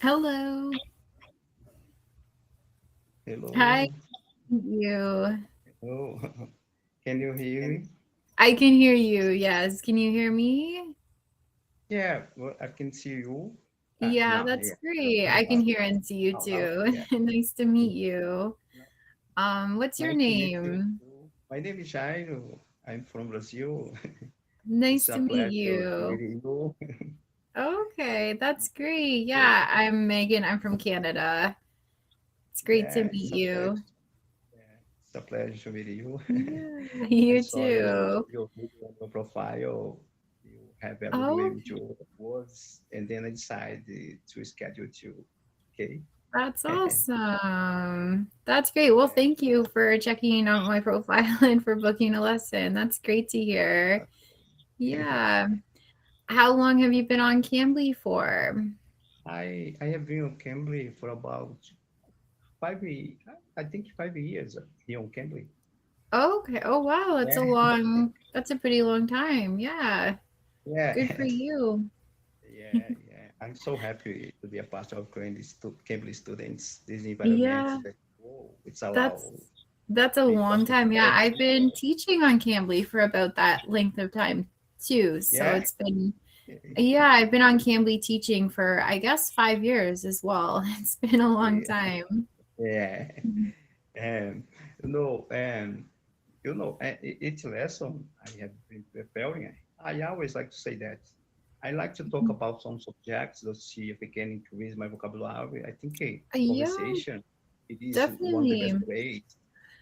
Hello. Hi, Hello. you. Oh, can you hear me? I can hear you. Yes. Can you hear me? Yeah, well, I can see you. Yeah, No, that's yeah. great. I can hear and see you Out loud. too. Yeah. Nice to meet you. What's your Nice to meet you name? too. My name is Jairo. I'm from Brazil. Nice It's a to meet pleasure to meet you. you. Okay, that's great. Okay. Yeah, I'm Megan. I'm from Canada. It's great to Yeah, meet it's a pleasure. you. Yeah, it's a pleasure to meet you. Yeah, I you saw too. your video on your profile. You have every Oh, way with your words, and then I decided to schedule you. Okay. that's awesome. That's great. Well, thank you for checking out my profile and for booking a lesson. That's great to hear. Yeah. How long have you been on Cambly for? I have been on Cambly for about 5 years. I think 5 years here on Cambly. Okay. Oh, wow. Yeah, That's a pretty long time. Yeah. yeah, Good for you. yeah. I'm so happy to be a part of Cambly students. This environment Yeah. that it's allowed That's that's a because long of time. Yeah. I've technology. been teaching on Cambly for about that length of time too. So Yeah, it's been yeah, I've been on Cambly teaching for I guess 5 years as well. It's been a long yeah, time. yeah. And you know, and each lesson I have been preparing, I always like to say that I like to talk about some subjects to see if I can increase my vocabulary. I think a Yeah, conversation it is one of the best definitely. ways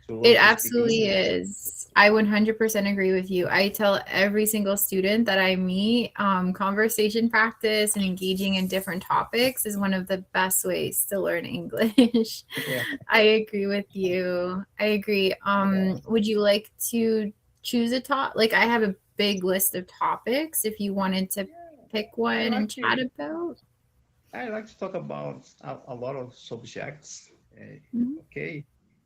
to learn It to speak absolutely English. is. I 100% agree with you. I tell every single student that I meet, conversation practice and engaging in different topics is one of the best ways to learn English. Yeah, I agree with you. I agree. yeah. Would you like to choose a top? Like, I have a big list of topics if you wanted to Yeah. pick I one and like chat to about. I like to talk about a lot of subjects. Mhm. Okay,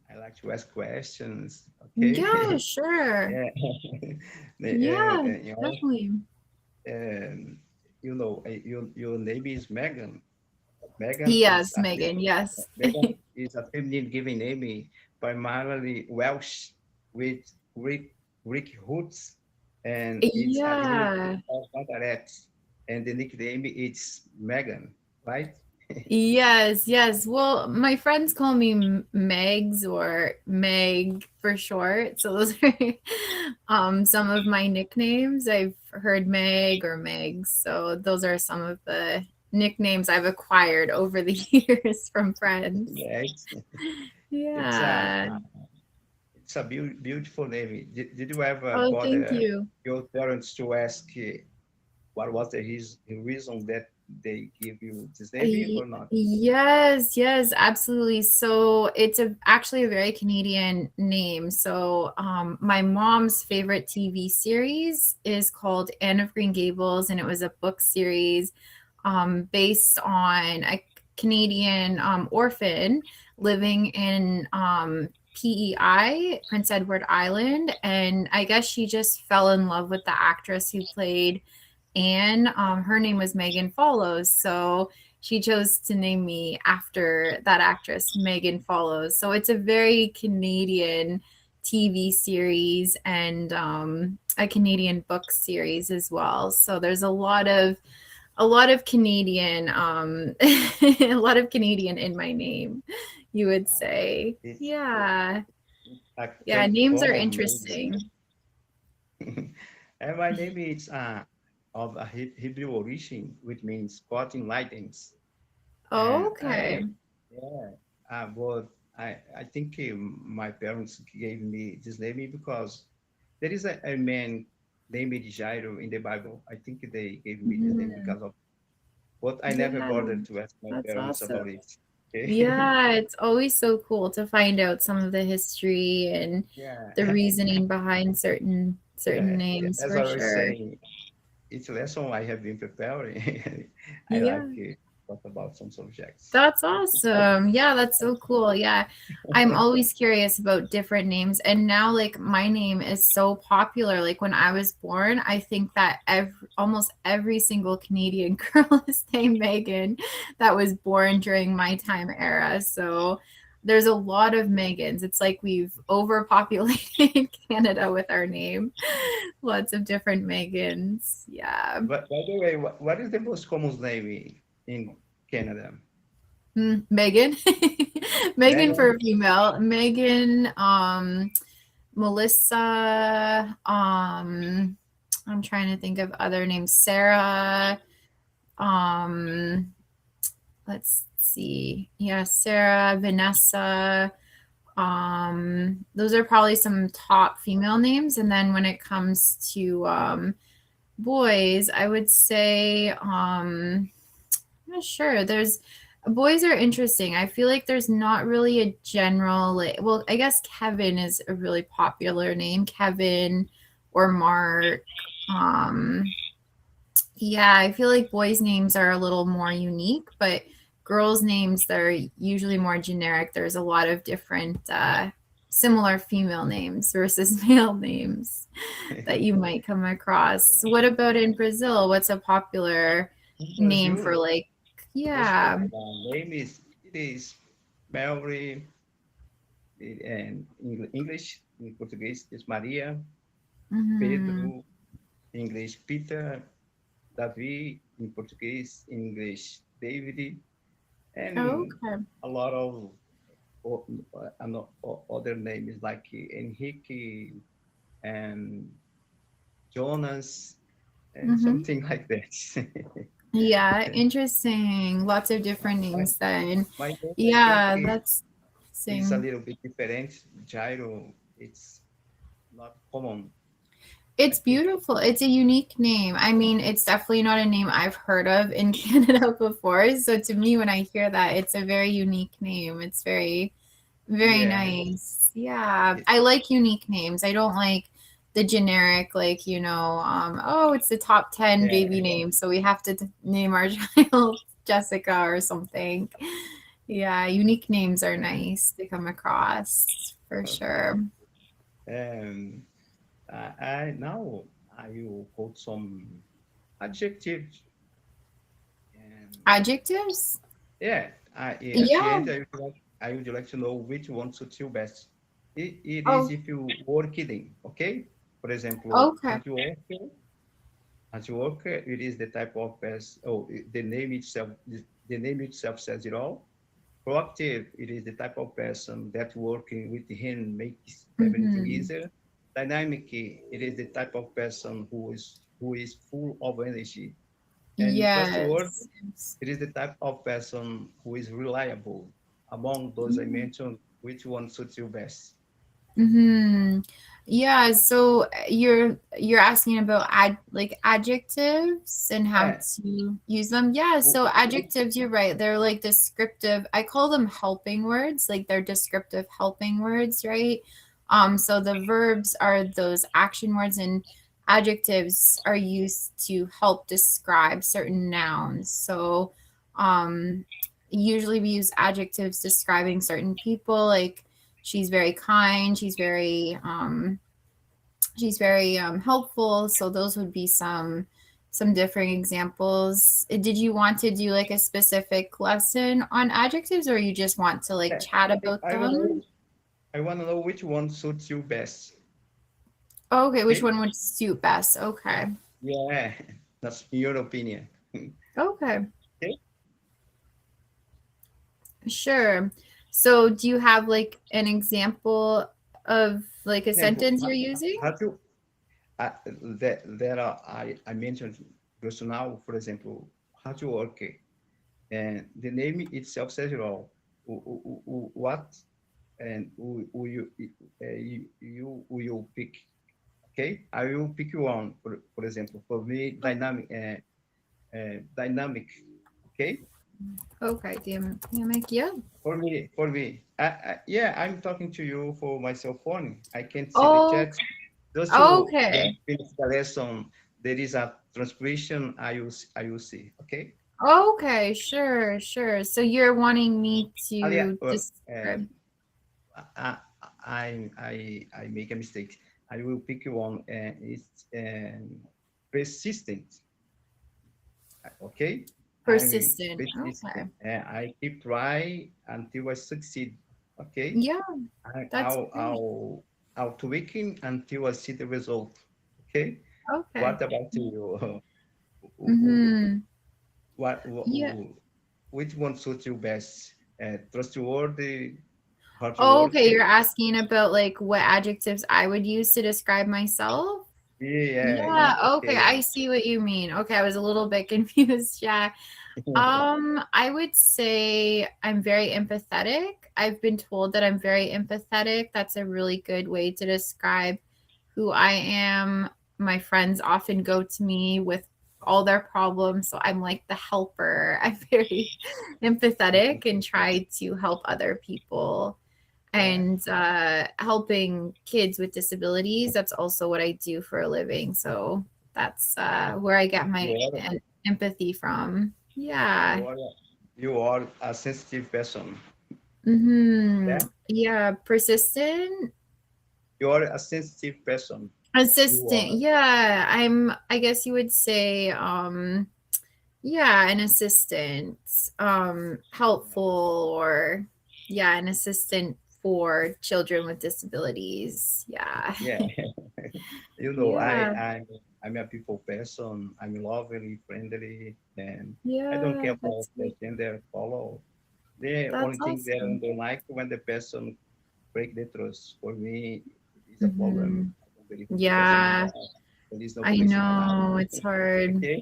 I like to ask questions. Yeah, Okay, sure. yeah. Yeah, You know, definitely. and your name is Megan. Megan is Yes, a Megan. Yes. Megan is a feminine given name, primarily Welsh with Greek roots, and it's a Yeah. relative of Margaret, and the nickname is Megan, right? Yes, yes. Well, my friends call me Megs or Meg for short. So those are some of my nicknames. I've heard Meg or Megs. So those are some of the nicknames I've acquired over the years from friends. Yeah, it's a Yeah. it's a beautiful name. Did you ever Oh, thank bother you. your parents to ask what was the reason that they give you this name or not? Yes, yes, absolutely. So it's actually a very Canadian name. So my mom's favorite TV series is called Anne of Green Gables, and it was a book series based on a Canadian orphan living in PEI, Prince Edward Island. And I guess she just fell in love with the actress who played Anne. Her name was Megan Follows. So she chose to name me after that actress, Megan Follows. So it's a very Canadian TV series and a Canadian book series as well. So there's a lot of Canadian, a lot of Canadian in my name, you would say. It's Yeah. a Yeah, great names are form of names. interesting. And my name is of a Hebrew origin, which means spotting lightnings. And Okay. yeah, but I think my parents gave me this name because there is a man named Jairo in the Bible. I think they gave me this name Mhm. because of, but I never Yeah, bothered to ask my that's parents awesome. about it. Okay. Yeah, it's always so cool to find out some of the history and Yeah. the reasoning behind certain Yeah. names As for I was sure. saying, each lesson I have been preparing. I like Yeah. it. talk about some subjects. That's awesome. Yeah, that's so cool. Yeah. I'm always curious about different names. And now, like, my name is so popular. Like, when I was born, I think that almost every single Canadian girl is named Megan that was born during my time era. So there's a lot of Megans. It's like we've overpopulated Canada with our name. Lots of different Megans. Yeah. But by the way, what is the most common name in Canada? Megan. Megan Megan? for a female. Megan, Melissa, I'm trying to think of other names. Sarah, um, let's see. Yeah, Sarah, Vanessa. Those are probably some top female names. And then when it comes to boys, I would say I'm not sure. There's boys are interesting. I feel like there's not really a general like, well, I guess Kevin is a really popular name. Kevin or Mark. Um, yeah, I feel like boys' names are a little more unique, but girls' names they're usually more generic. There's a lot of different similar female names versus male names that you might come across. What about in Brazil? What's a popular name for Brazil, like most yeah. name is it is Mary, and English in Portuguese is Maria, Mm-hmm. Pedro, English Peter, Davi in Portuguese, English David, and Okay. a lot of other names like Enrique and Jonas and Mm-hmm. something like that. Yeah, interesting. Lots of different my, names then. my name, I think, Yeah, that's is a interesting. little bit different. Jairo, it's not common, I It's think. beautiful. It's a unique name. I mean, it's definitely not a name I've heard of in Canada before. So to me, when I hear that, it's a very unique name. It's very, very Yeah, nice. Yeah. it, I like unique names. I don't like the generic, like, oh, it's the top 10 yeah. baby name. So we have to name our child Jessica or something. Yeah, unique names are nice to come across for Okay. sure. Um, I now I will quote some adjectives. And Adjectives? yeah, at the Yeah. end, I would like to know which one suits you best. It is Oh, if you work it in, okay? For example, okay. hard worker, it is the type of person, the name itself says it all. Proactive, it is the type of person that working with him makes everything Mm-hmm. easier. Dynamic, it is the type of person who is full of energy. And trustworthy, Yes. it is the type of person who is reliable. Among those I mentioned, which one suits you best? Mm-hmm. Yeah, so you're asking about like adjectives and how Yeah. to use them. Yeah, so adjectives, you're right. They're like descriptive. I call them helping words, like they're descriptive helping words, right? So the verbs are those action words and adjectives are used to help describe certain nouns. So um usually we use adjectives describing certain people like she's very kind, she's very helpful, so those would be some different examples. Did you want to do like a specific lesson on adjectives or you just want to like Yeah. chat about I want to know, them? I want to know which one suits you best. Okay, which Okay? one would suit best? Okay. Yeah, that's your opinion. Okay, Okay? sure. So do you have like an example of like a Example, sentence you're using? how to I mentioned just now, for example, how to work, and the name itself says it all. What and who who you pick. Okay, I will pick one. For example, for me, dynamic. Okay, Okay, dynamic, yeah. yeah, I'm talking to you for my cell phone. I can't see the Oh, chat. Just to okay. finish the lesson, there is a transcription I will see. Okay. Okay, sure, sure. So you're wanting me Aliás, to describe. I, I make a mistake. I will pick one. It's persistent. Okay, I'm Persistent. persistent. Okay. I keep trying until I succeed. Okay, Yeah, I, that's I'll great. I'll I'll tweaking until I see the result. Okay, Okay. what about you? Mm-hmm. What, Yeah. which one suits you best? Trustworthy, Oh, okay, hardworking? you're asking about like what adjectives I would use to describe myself? Yeah, Yeah, it's okay, okay. I see what you mean. Okay, I was a little bit confused. Yeah. I would say I'm very empathetic. I've been told that I'm very empathetic. That's a really good way to describe who I am. My friends often go to me with all their problems, so I'm like the helper. I'm very empathetic and try to help other people. Yeah, And helping kids with disabilities, that's also what I do for a living. So that's where I get you my are empathy from. you Yeah. are you are a sensitive person. Mm-hmm. Yeah, Yeah. Persistent. you are a sensitive person. You Assistant. are. Yeah. I guess you would say, yeah, an assistant. Helpful, or yeah, an assistant for children with disabilities. Yeah. Yeah, you know, Yeah. I'm a people person. I'm lovely, friendly, and I don't care Yeah. about That's the great. gender color. The only That's thing that I awesome. don't like when the person break the trust. For me, it's a problem. Mm-hmm. I don't believe in the person is Yeah. bad. There is no I place in my life. know it's hard. Okay.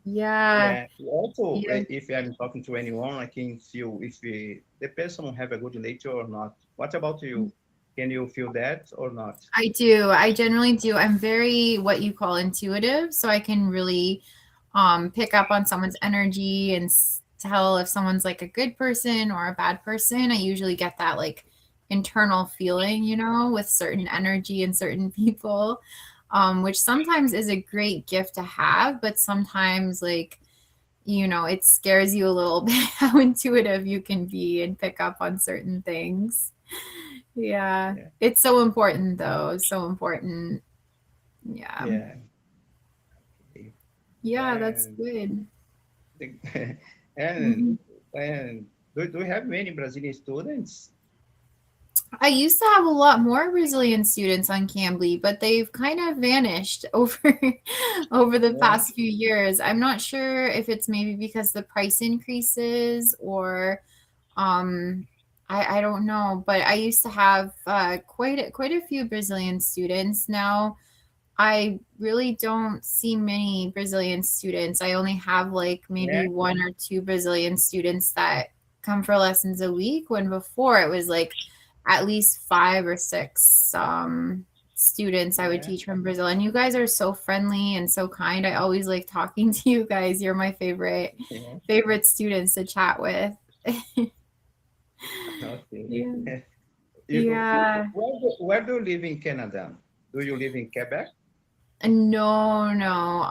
Yeah. Yeah. Also, Yeah. if I'm talking to anyone, I can feel if the person have a good nature or not. What about you? Can you feel that or not? I do. I generally do. I'm very what you call intuitive, so I can really pick up on someone's energy and tell if someone's like a good person or a bad person. I usually get that like internal feeling, with certain energy and certain people, which sometimes is a great gift to have, but sometimes like it scares you a little bit how intuitive you can be and pick up on certain things. Yeah. Yeah. It's so important though. So important. Yeah. Yeah. Okay. Yeah, that's And good. the, and Mhm. and do you have many Brazilian students? I used to have a lot more Brazilian students on Cambly, but they've kind of vanished over the Yeah. past few years. I'm not sure if it's maybe because the price increases or um I don't know, but I used to have quite a few Brazilian students. Now I really don't see many Brazilian students. I only have like maybe Yeah. one or two Brazilian students that come for lessons a week, when before it was like at least five or six students I would Yeah. teach from Brazil. And you guys are so friendly and so kind. I always like talking to you guys. You're my Yeah. favorite students to chat with. Okay. Yeah. You Yeah. where do you live in Canada? Do you live in Quebec? No, no.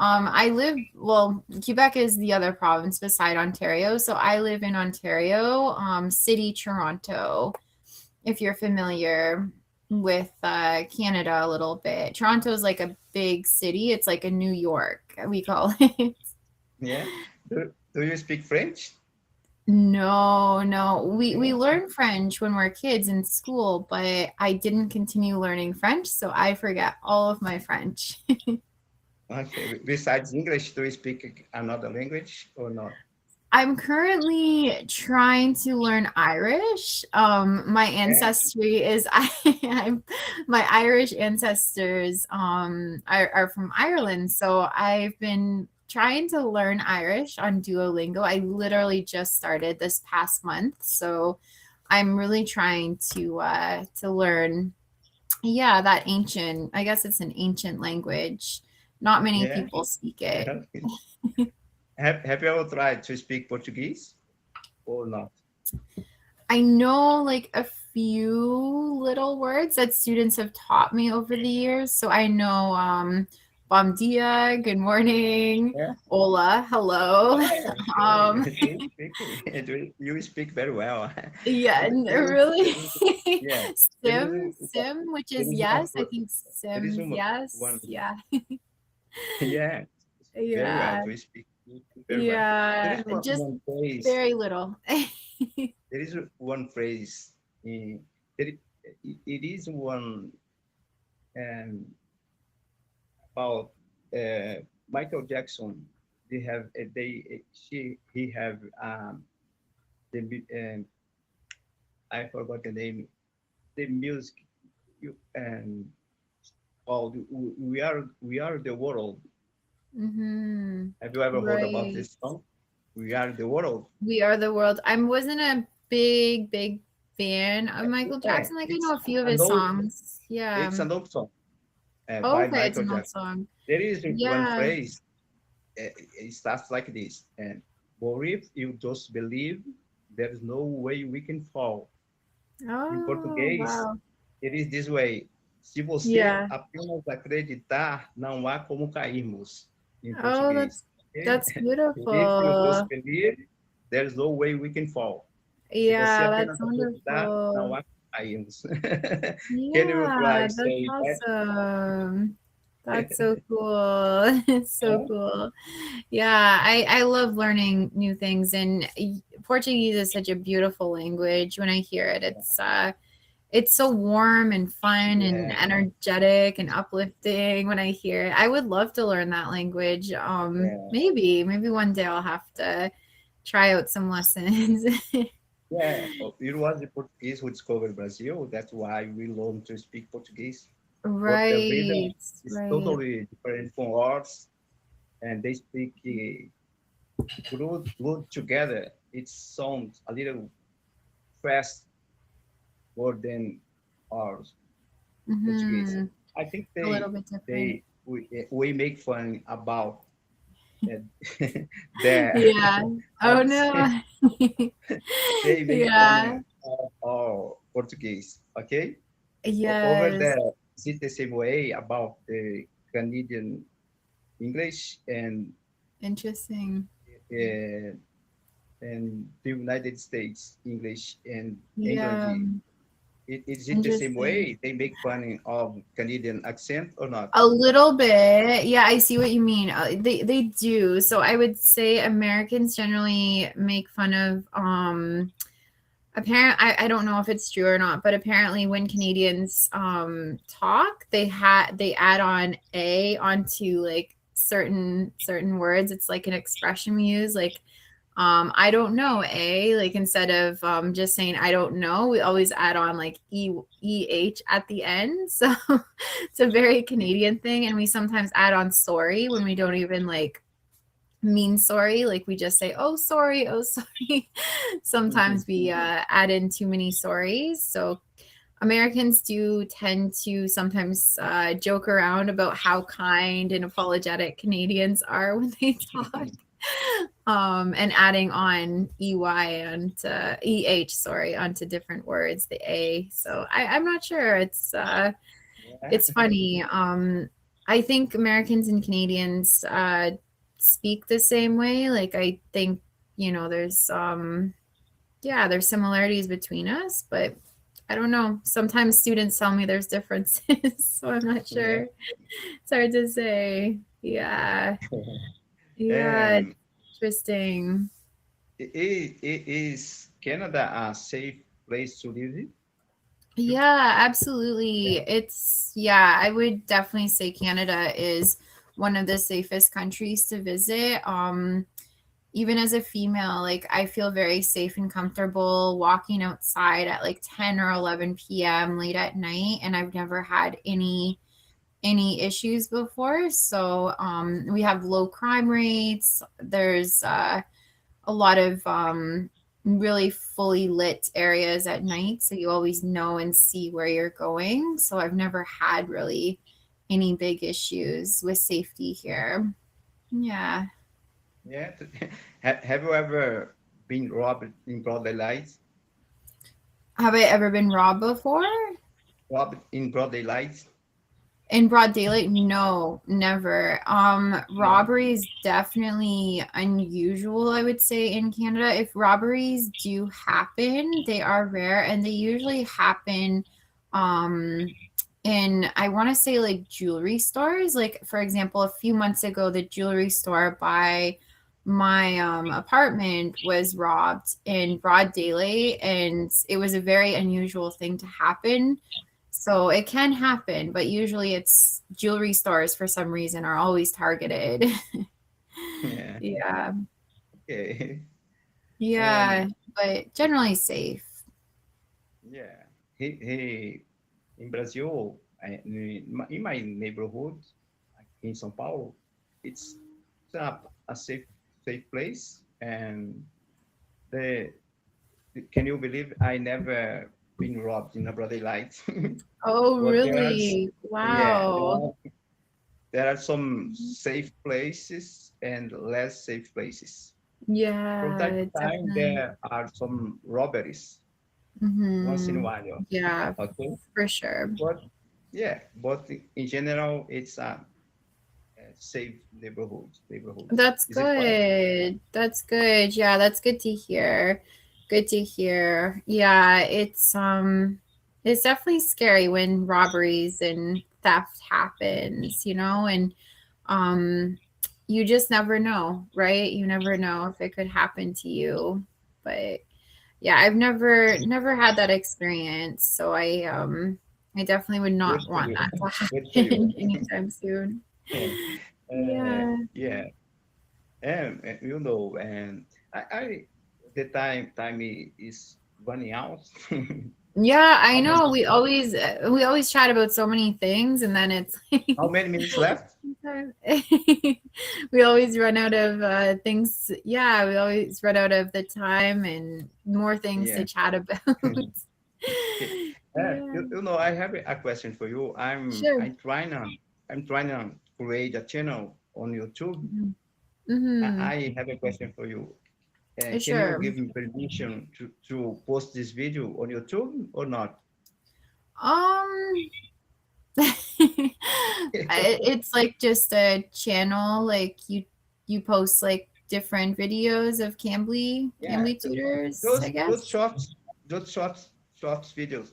Well, Quebec is the other province beside Ontario. So I live in Ontario, city Toronto, if you're familiar with Canada a little bit. Toronto is like a big city. It's like a New York, we call it. Yeah. Do you speak French? No, no. We Yeah. learn French when we're kids in school, but I didn't continue learning French, so I forget all of my French. Okay. Besides English, do you speak another language or not? I'm currently trying to learn Irish. My Yeah. ancestry is my Irish ancestors are from Ireland, so I've been trying to learn Irish on Duolingo. I literally just started this past month, so I'm really trying to learn. Yeah, that ancient. I guess it's an ancient language. Not many Yeah. people speak it. Have you ever tried to speak Portuguese or not? I know like a few little words that students have taught me over the years. So I know bom dia, good morning, Yeah. hola, hello. Oh, okay. Um, You speak very well. yeah, But really. yeah, Sim, which there is is yes. I think there is Sim, yes. one, Yeah. yeah, very well. Yeah. You speak very well. There Yeah. is Just one phrase. very little. There is one phrase. In, there, it is one um, about Michael Jackson. They have he have the I forgot the name. The music called "We Are the World." Hmm. Have you ever heard about Right. this song? We Are the World. We Are the World. I wasn't a big fan of Michael Yeah, Jackson. Like I know a few of his an old songs. Yeah. it's an old song Oh, by okay, it's Michael an old Jackson. song. There is one Yeah. phrase. It starts like this, and but if you just believe, there is no way we can fall. Em Oh, português, wow. it is this way. Se você Yeah. apenas acreditar, não há como cairmos. Em Oh, português. Okay? that's If you just beautiful. believe, there is no way we can fall. Se você Yeah, apenas that's acreditar, não wonderful. há como cairmos. Can you Yeah, like that's say that? awesome. That's so cool. It's so Yeah. cool. Yeah, I love learning new things, and Portuguese is such a beautiful language. When I hear it, it's so warm and fun and Yeah. energetic and uplifting when I hear it. I would love to learn that language. Yeah. Maybe one day I'll have to try out some lessons. Yeah, it was the Portuguese who discovered Brazil. That's why we learned to speak Portuguese. But the rhythm Right, is right. totally different from ours, and they speak glued together. It sounds a little fast more than ours, Portuguese. Hmm. I think A little bit different. we make fun about uh, their Yeah. Oh us. no. They make Yeah. fun of our Portuguese, okay? Over Yes. there, is it the same way about the Canadian English Interesting. uh, and the United States English and England? Yeah. Is it the same Interesting. way? They make fun of Canadian accent or not? A little bit. Yeah, I see what you mean. They do. So I would say Americans generally make fun of I don't know if it's true or not, but apparently when Canadians talk, they add on a onto like certain words. It's like an expression we use, like I don't know, like instead of just saying I don't know, we always add on like eh at the end. So it's a very Canadian thing, and we sometimes add on sorry when we don't even like mean sorry, like we just say oh sorry. Sometimes we add in too many sorries. So Americans do tend to sometimes joke around about how kind and apologetic Canadians are when they talk. And adding on ey and sorry, onto different words, the a. So I'm not sure. Yeah. It's funny. I think Americans and Canadians speak the same way. Like I think, there's yeah, there's similarities between us, but I don't know. Sometimes students tell me there's differences, so I'm not Yeah. sure. It's hard to say. Yeah. Yeah, And interesting. is Canada a safe place to live? Yeah, absolutely. Yeah, I would definitely say Canada is one of the safest countries to visit. Even as a female, like I feel very safe and comfortable walking outside at like 10 or 11 p.m. late at night, and I've never had any issues before. So we have low crime rates. There's a lot of really fully lit areas at night, so you always know and see where you're going. So I've never had really any big issues with safety here. Yeah. Yeah. Have you ever been robbed in broad daylight? Have I ever been robbed before? Robbed in broad daylight? In broad daylight, no, never. No. Robbery is definitely unusual, I would say, in Canada. If robberies do happen, they are rare and they usually happen um in, I want to say, like jewelry stores. Like for example, a few months ago, the jewelry store by my apartment was robbed in broad daylight, and it was a very unusual thing to happen. So it can happen, but usually it's jewelry stores for some reason are always targeted. Yeah. Yeah. Okay. Yeah, And but generally safe. yeah, he in Brazil, in my neighborhood, like in São Paulo, it's a safe place. And the can you believe I never been robbed in a bloody light? Oh, But there's really? yeah, Wow. there are some safe places and less safe places. From time Yeah, to time, definitely. there are some robberies once in a Mm-hmm. while. Yeah, Okay, for sure. but yeah, but in general, it's a safe neighborhood. That's Is it correct? good. That's good. Yeah, that's good to hear. Good to hear. Yeah, it's definitely scary when robberies and theft happens, and um you just never know, right? You never know if it could happen to you. But yeah, I've never had that experience, so I definitely would Good not for want you. that to Good for you. happen anytime soon. Yeah. Yeah, and and I the time is running out. Yeah, I How many know. We always chat about so many things, and then it's how many minutes left? we always run out of things. Yeah, we always run out of the time and more things to Yeah. chat about. Okay. Yeah, I have a question for you. sure. I'm trying to create a channel on YouTube. Mm-hmm. I have a question for you. Can you Sure. give me permission to post this video on YouTube or not? Um, it's like just a channel, like you post like different videos of Yeah, Cambly tutors, I those guess. shorts, shorts videos.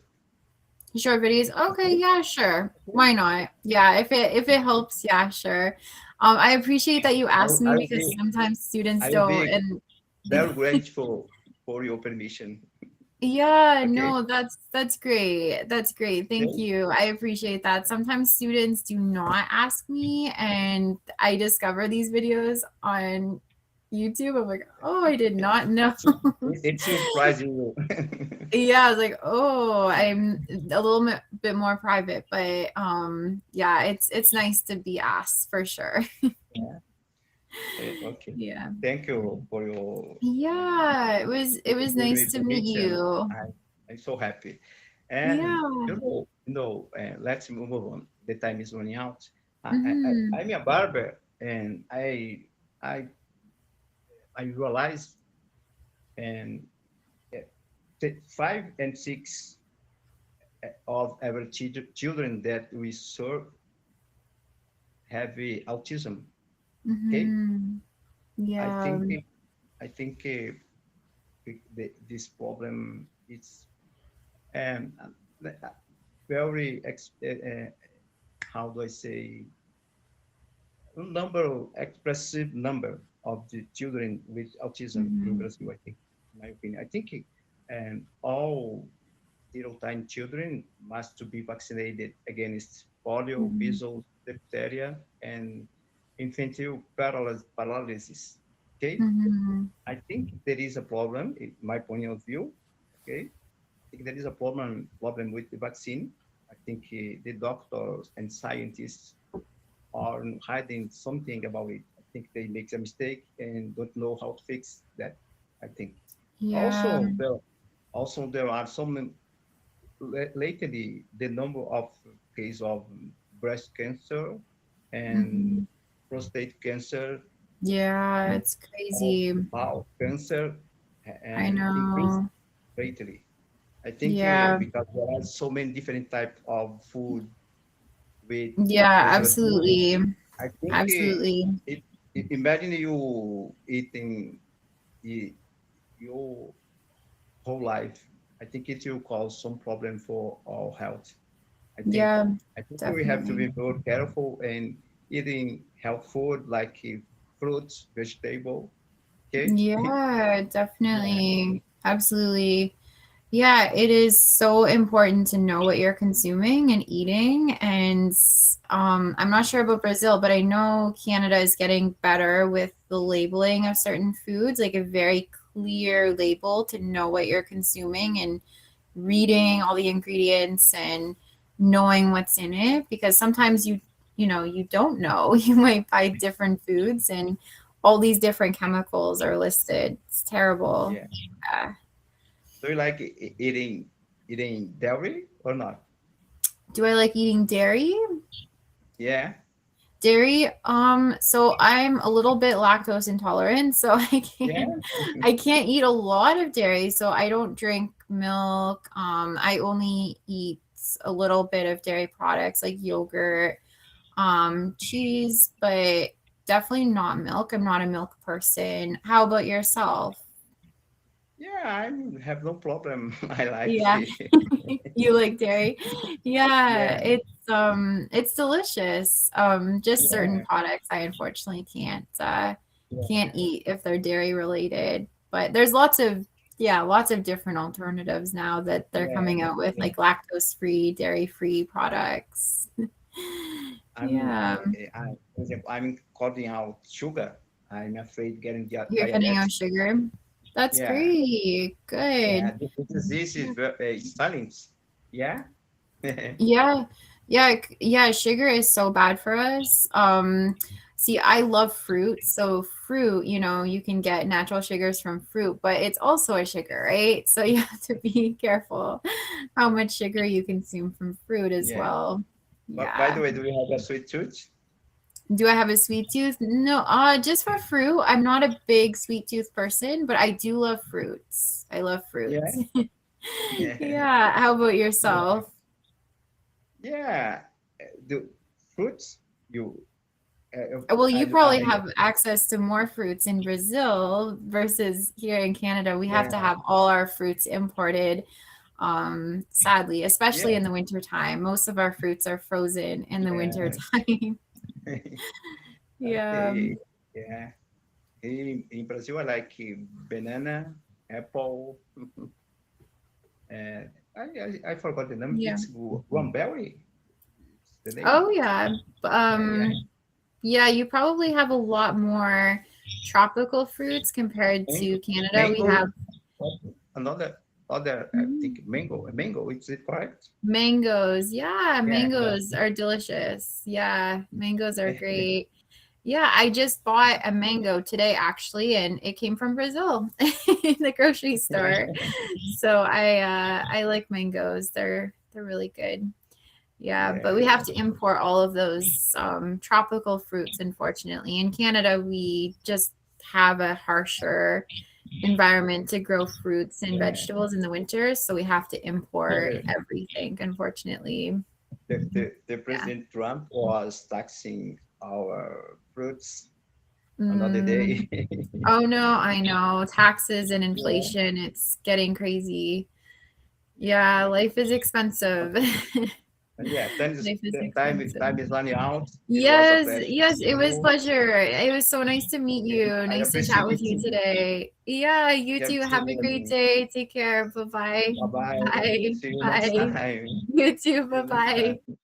Short videos. Okay, Okay, yeah, sure. okay. Why not? Yeah, if it helps, yeah, sure. I appreciate that you asked me because sometimes students I will don't, be and very grateful for your permission. yeah, Okay, no, that's great. That's great. Thank okay. you. I appreciate that. Sometimes students do not ask me, and I discover these videos on YouTube. I'm like, oh, I did not know. It's surprising you. Yeah, I was like, oh, I'm a little bit more private, but yeah, it's nice to be asked for sure. Yeah. Okay. Yeah. Thank you for your Yeah, it was giving nice me to meet permission. you. I, I'm so happy. And Yeah. let's move on. The time is running out. Hmm. I'm a barber, and I I realized and 5 and 6 of our children that we serve have autism. Okay, Hmm. I Yeah. think I think this problem is um, very how do I say expressive number of the children with autism in Hmm. Brazil. I think, in my opinion, I think all little tiny children must to be vaccinated against polio, Hmm. measles, diphtheria, and infantile paralysis. Okay, Hmm. I think there is a problem, in my point of view. Okay, I think there is a problem with the vaccine. I think the doctors and scientists are hiding something about it. I think they make a mistake and don't know how to fix that. I think Yeah. also there are some lately the number of cases of breast cancer and Hmm. prostate cancer Yeah, and it's of crazy. bowel cancer I and increased know. greatly. I think Yeah. because there are so many different types of food with Yeah, preservatives. absolutely. I think Absolutely. it, imagine you eating it, your whole life. I think it will cause some problem for our health. I think Yeah, I think we have to definitely. be very careful in eating health food like fruits, vegetable. Okay. Yeah, Yeah. definitely. Absolutely. Yeah, it is so important to know what you're consuming and eating. And I'm not sure about Brazil, but I know Canada is getting better with the labeling of certain foods, like a very clear label to know what you're consuming and reading all the ingredients and knowing what's in it. Because sometimes you don't know. You might buy different foods and all these different chemicals are listed. It's terrible. Yeah. Yeah. Do you like eating dairy or not? Do I like eating dairy? Yeah. Dairy, so I'm a little bit lactose intolerant, so Yeah. I can't eat a lot of dairy, so I don't drink milk. I only eat a little bit of dairy products like yogurt, cheese, but definitely not milk. I'm not a milk person. How about yourself? Yeah. I have no problem. I like Yeah. it. You like dairy? Yeah, Yeah. it's delicious. Just certain Yeah. products I unfortunately can't Yeah. eat if they're dairy related. But there's lots of different alternatives now that they're Yeah. coming out with, Yeah. like lactose-free, dairy-free products. I'm Yeah. for example, I'm cutting out sugar. I'm afraid getting You're cutting out diabetes. sugar. That's Yeah. great. Good. Yeah. This disease is very silent. Yeah. Yeah. Yeah, yeah, sugar is so bad for us. See, I love fruit. So fruit, you can get natural sugars from fruit, but it's also a sugar, right? So you have to be careful how much sugar you consume from fruit as Yeah. well. But by Yeah. the way, do you have a sweet tooth? Do I have a sweet tooth? No, just for fruit. I'm not a big sweet tooth person, but I do love fruits. I love Yeah. fruits. Yeah. Yeah. How about Yeah. yourself? Yeah. The fruits you Well, you I probably have access to more fruits in Brazil versus here in Canada. We have to yeah. have all our fruits imported, sadly, especially Yeah. in the winter time. Most of our fruits are frozen in the winter Yeah. time. Yeah. Okay. Yeah. In Brazil, I like banana, apple, and I forgot the name. Yeah. It's guamberry. It's the name. Oh, yeah. Yeah. Yeah, you probably have a lot more tropical fruits compared Mango. to Canada. We Mango. have Another other I mm, think mango. Mango. Is it correct? mangoes. Yeah, Yeah. mangoes are delicious. Yeah, mangoes are great. Yeah, I just bought a mango today actually, and it came from Brazil in the grocery store. So I like mangoes. They're really good. Yeah, but we Yeah. have to import all of those tropical fruits, unfortunately. In Canada, we just have a harsher environment to grow fruits and Yeah. vegetables in the winter, so we have to import The, everything, unfortunately. the Yeah. President Trump was taxing our fruits another Mm. day. Oh no, I know. Taxes and Yeah. inflation, it's getting crazy. Yeah, life is expensive. And yeah, Life is time expensive. is running out. It was a Yes, pleasure to yes, see it was you. pleasure. It was so nice to meet you. I Nice to chat with appreciate you you. today. Yeah, you You have too. to Have a great day. Take care. Bye-bye. bye bye. Bye. See you next Bye. time. You too. See you next Bye-bye. time.